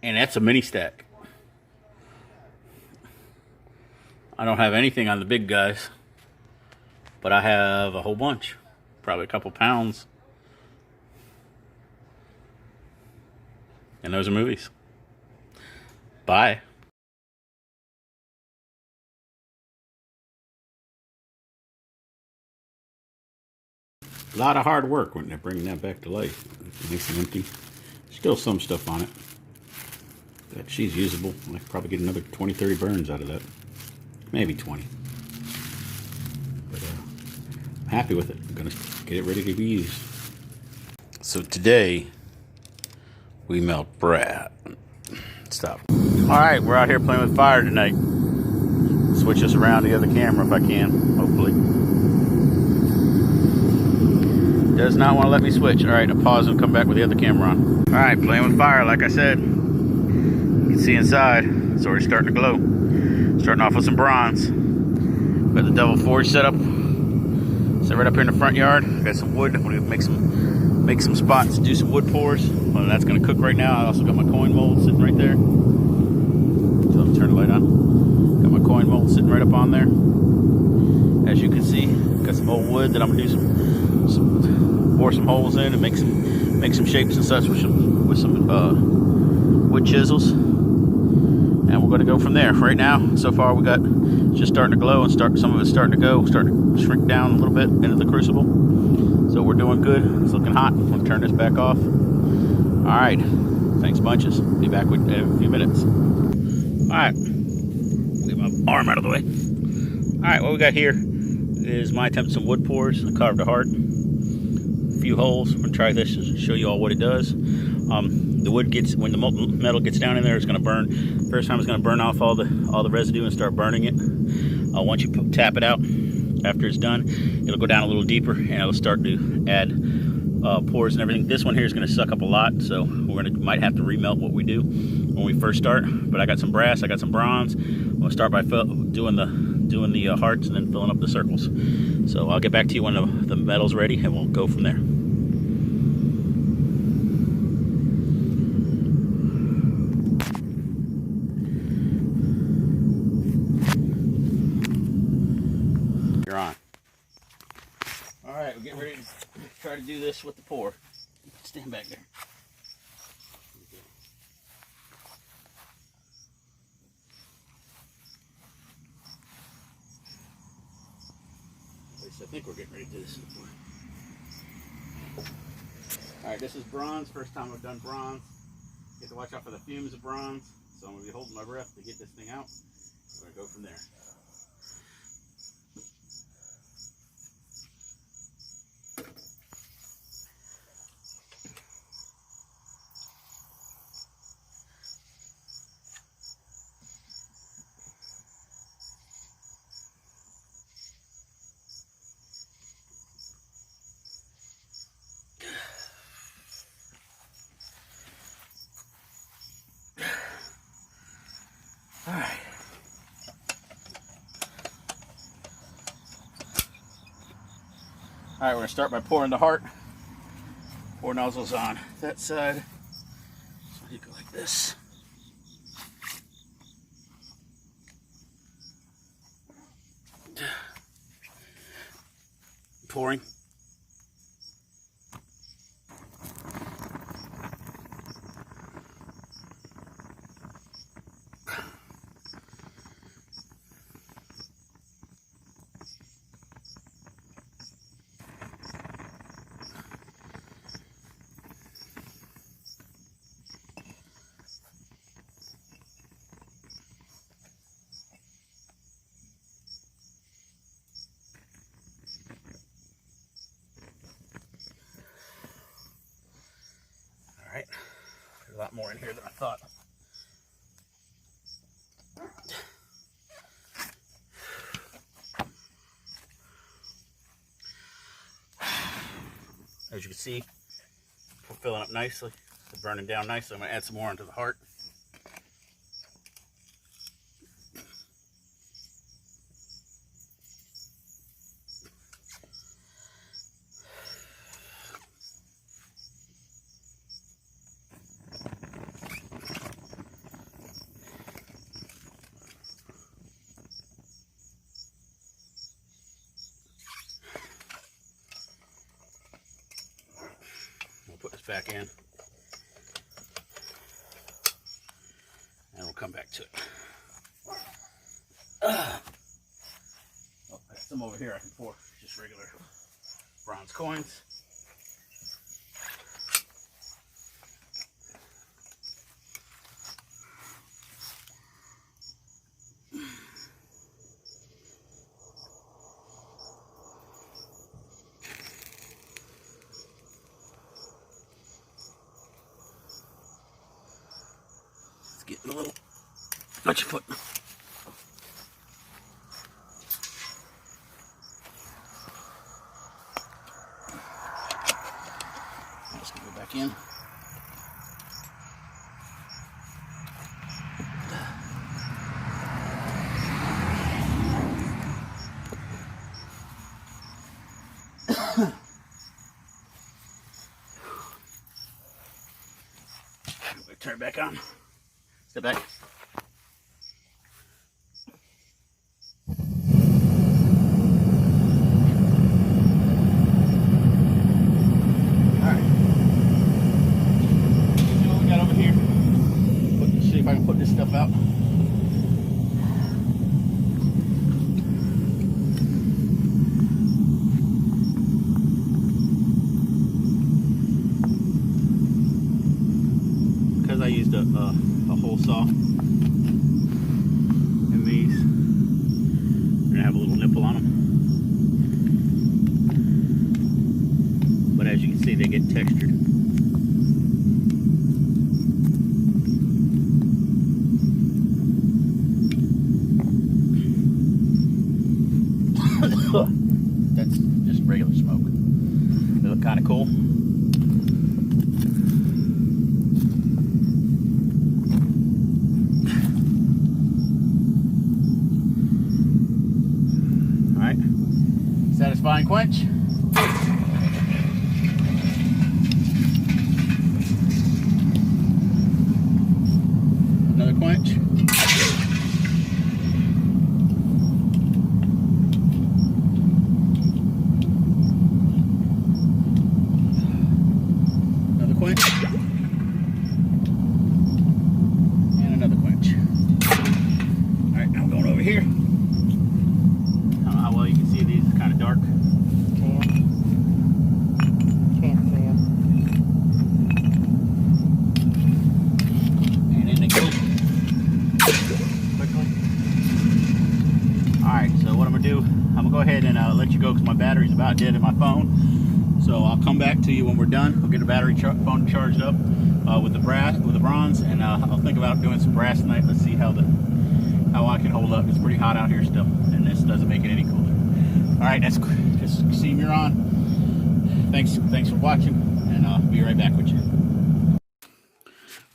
And that's a mini stack. I don't have anything on the big guys, but I have a whole bunch, probably a couple pounds. And those are movies. Bye. A lot of hard work when they're bringing that back to life. It's nice and empty. Still some stuff on it. But she's usable. I could probably get another 20, 30 burns out of that. Maybe 20. But I'm happy with it. I'm going to get it ready to be used. So today, we melt brat. Stop. Alright, we're out here playing with fire tonight. Switch us around the other camera if I can, hopefully. Does not want to let me switch. Alright, I'll pause and come back with the other camera on. Alright, playing with fire, like I said. You can see inside, it's already starting to glow. Starting off with some bronze. Got the Devilsforge set up. Set right up here in the front yard. Got some wood. I'm going to make some spots, do some wood pours. Well, that's going to cook right now. I also got my coin mold sitting right there. So I'll turn the light on. Got my coin mold sitting right up on there. As you can see, got some old wood that I'm going to do bore some holes in and make some shapes and such with some wood chisels, and we're going to go from there. Right now, so far we got just starting to glow and some of it's starting to shrink down a little bit into the crucible. So we're doing good. It's looking hot. I'm going to turn this back off. All right, thanks bunches. Be back with in a few minutes. All right, get my arm out of the way. All right, what we got here is my attempt at some wood pours. I carved a heart. Few holes. I'm gonna try this and show you all what it does. The wood when the metal gets down in there, it's gonna burn. First time it's gonna burn off all the residue and start burning it. Once you tap it out, after it's done, it'll go down a little deeper and it'll start to add pores and everything. This one here is gonna suck up a lot, so might have to remelt what we do when we first start. But I got some brass, I got some bronze. I'm gonna start by doing the hearts and then filling up the circles. So I'll get back to you when the metal's ready and we'll go from there. You're on. All right, we're getting ready to try to do this with the pour. Stand back there. I think we're getting ready to do this. Alright, this is bronze. First time I've done bronze. You have to watch out for the fumes of bronze. So I'm going to be holding my breath to get this thing out. We're going to go from there. Alright. Alright, we're going to start by pouring the heart. 4 nozzles on that side. So you go like this. Pouring. Alright, there's a lot more in here than I thought. As you can see, we're filling up nicely. It's burning down nicely. I'm going to add some more onto the heart. back in. And we'll come back to it. Oh, I got some over here I can pour. Just regular bronze coins. It's getting a little... Watch your foot. Let's go back in. Turn it back on. Step back. I can put this stuff out. Because I used a hole saw in these, they're gonna have a little nipple on them. But as you can see, they get textured. That's just regular smoke. They look kind of cool. All right, satisfying quench. Another quench. And another quench. Alright, now I'm going over here. I don't know how well you can see these, it's kind of dark. Can't see them. And in they go. Quickly. Alright, so what I'm going to do, I'm going to go ahead and let you go because my battery's about dead in my phone. So I'll come back to you when we're done. I'll get the battery phone charged up with the bronze, and I'll think about doing some brass tonight. Let's see how I can hold up. It's pretty hot out here still, and this doesn't make it any cooler. All right, that's just C.Muron. Thanks for watching, and I'll be right back with you.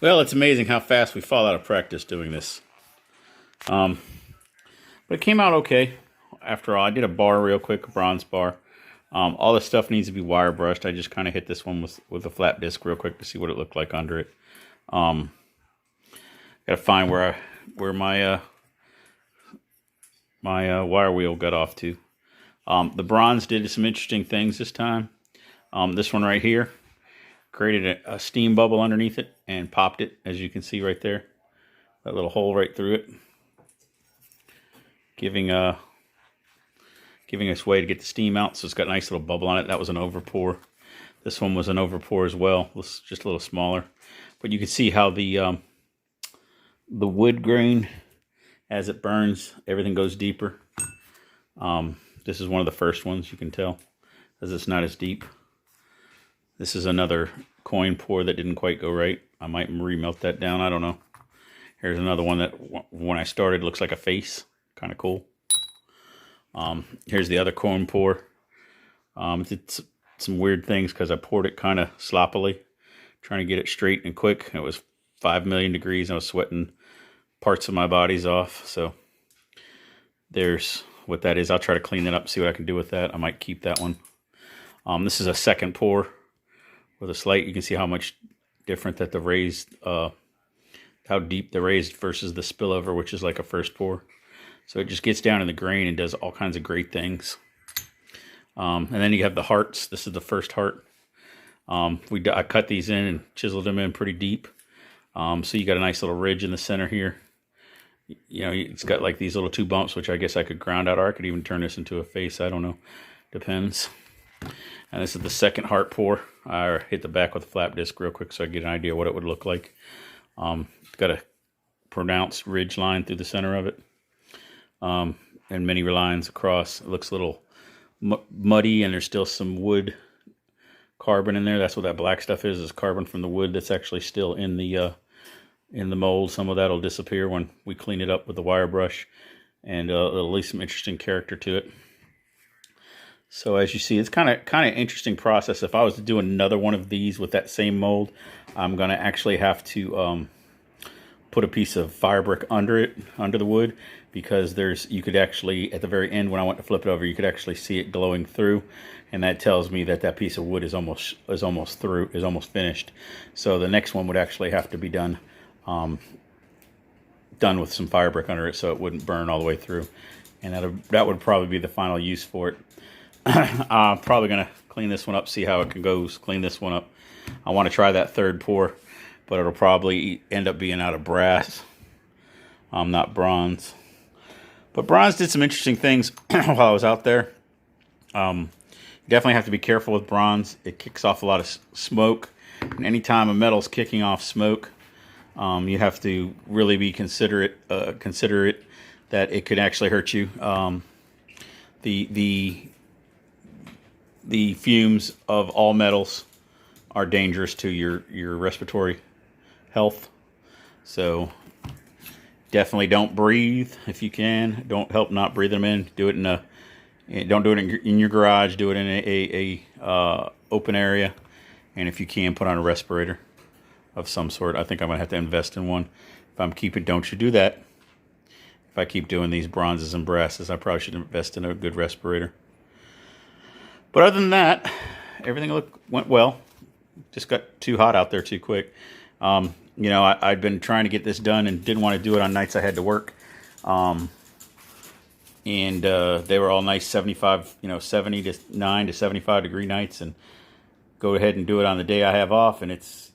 Well, it's amazing how fast we fall out of practice doing this. But it came out okay. After all, I did a bar real quick, a bronze bar. All the stuff needs to be wire brushed. I just kind of hit this one with a flat disc real quick to see what it looked like under it. Got to find where my wire wheel got off to. The bronze did some interesting things this time. This one right here created a steam bubble underneath it and popped it, as you can see right there. That little hole right through it, giving us way to get the steam out. So it's got a nice little bubble on it. That was an overpour. This one was an overpour as well. It was just a little smaller, but you can see how the wood grain, as it burns, everything goes deeper. This is one of the first ones, you can tell, as it's not as deep. This is another coin pour that didn't quite go right. I might remelt that down. I don't know. Here's another one that when I started looks like a face. Kind of cool. Here's the other coin pour. It's some weird things because I poured it kind of sloppily, trying to get it straight and quick. It was 5 million degrees. I was sweating parts of my bodies off. So there's what that is. I'll try to clean that up, see what I can do with that. I might keep that one. This is a second pour with a slate. You can see how much different that the raised, how deep the raised versus the spillover, which is like a first pour. So it just gets down in the grain and does all kinds of great things. And then you have the hearts. This is the first heart. I cut these in and chiseled them in pretty deep. So you got a nice little ridge in the center here. You know, it's got like these little 2 bumps, which I guess I could ground out, or I could even turn this into a face. I don't know. Depends. And this is the second heart pour. I hit the back with a flap disc real quick so I get an idea what it would look like. Got a pronounced ridge line through the center of it. And many lines across. It looks a little muddy, and there's still some wood carbon in there. That's what that black stuff is carbon from the wood that's actually still in the mold. Some of that will disappear when we clean it up with the wire brush, and it'll leave some interesting character to it. So as you see, it's kind of interesting process. If I was to do another one of these with that same mold, I'm going to actually have to put a piece of fire brick under the wood, because you could actually, at the very end when I went to flip it over, you could actually see it glowing through, and that tells me that that piece of wood is almost finished. So the next one would actually have to be done with some fire brick under it, so it wouldn't burn all the way through, and that would probably be the final use for it. I'm probably gonna clean this one up, see how it goes. Clean this one up. I want to try that third pour, but it'll probably end up being out of brass, not bronze. But bronze did some interesting things while I was out there. You definitely have to be careful with bronze. It kicks off a lot of smoke, and anytime a metal's kicking off smoke, you have to really be considerate that it could actually hurt you. The fumes of all metals are dangerous to your respiratory health. So definitely don't breathe if you can. Don't help not breathe them in. Do it don't do it in your garage. Do it in a open area. And if you can, put on a respirator of some sort. I think I'm gonna have to invest in one. If I'm don't you do that. If I keep doing these bronzes and brasses, I probably should invest in a good respirator. But other than that, everything went well. Just got too hot out there too quick. You know, I'd been trying to get this done and didn't want to do it on nights I had to work. And they were all nice 75, 79 to 75 degree nights, and go ahead and do it on the day I have off, and it's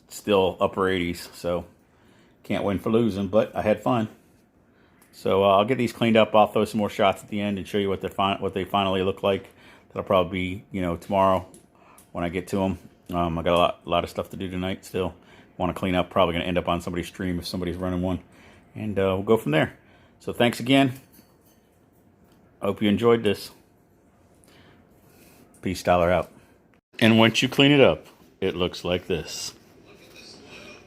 still upper 80s. So can't win for losing, but I had fun. So I'll get these cleaned up. I'll throw some more shots at the end and show you what they finally look like. That'll probably be, tomorrow when I get to them. I got a lot of stuff to do tonight still. Want to clean up. Probably going to end up on somebody's stream if somebody's running one. And we'll go from there. So thanks again. I hope you enjoyed this. Peace, dollar out. And once you clean it up, it looks like this.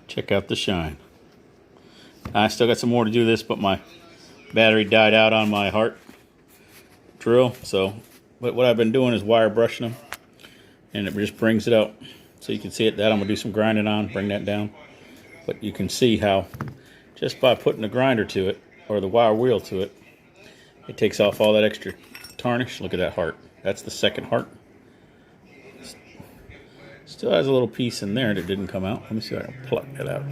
Check out the shine. I still got some more to do this, but my battery died out on my heart drill. But what I've been doing is wire brushing them, and it just brings it out. So you can see it. That I'm going to do some grinding on, bring that down. But you can see how just by putting the grinder to it, or the wire wheel to it, it takes off all that extra tarnish. Look at that heart. That's the second heart. Still has a little piece in there that didn't come out. Let me see if I can pluck that out.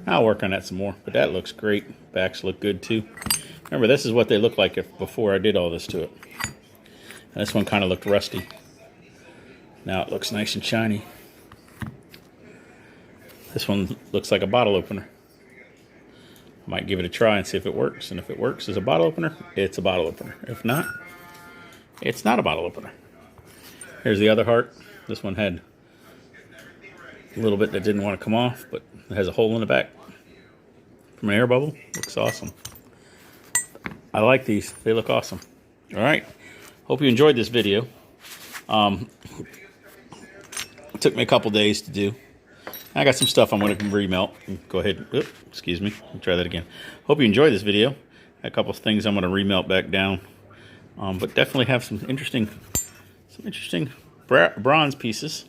I'll work on that some more, but that looks great. Backs look good too. Remember, this is what they looked like before I did all this to it. And this one kind of looked rusty. Now it looks nice and shiny. This one looks like a bottle opener. I might give it a try and see if it works. And if it works as a bottle opener, it's a bottle opener. If not, it's not a bottle opener. Here's the other heart. This one had a little bit that didn't want to come off, but it has a hole in the back from an air bubble. Looks awesome. I like these. They look awesome. All right. Hope you enjoyed this video. It took me a couple days to do. I got some stuff I'm going to remelt. Go ahead. Oops, excuse me. I'll try that again. Hope you enjoyed this video. A couple of things I'm going to remelt back down. But definitely have some interesting bronze pieces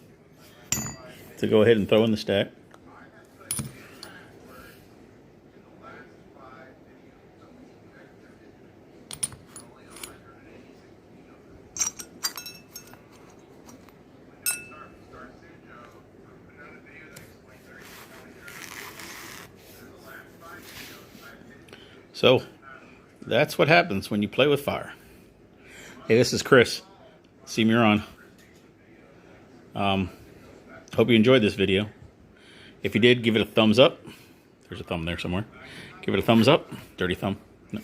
to go ahead and throw in the stack. So that's what happens when you play with fire. Hey, this is Chris, C.Muron. Hope you enjoyed this video. If you did, give it a thumbs up. There's a thumb there somewhere. Give it a thumbs up. Dirty thumb. No.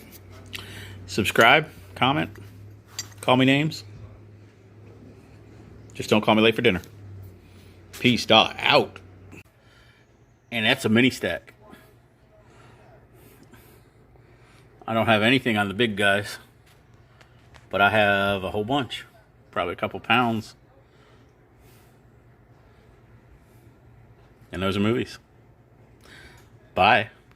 Subscribe, comment, call me names. Just don't call me late for dinner. Peace, out. And that's a mini stack. I don't have anything on the big guys, but I have a whole bunch. Probably a couple pounds. And those are movies. Bye.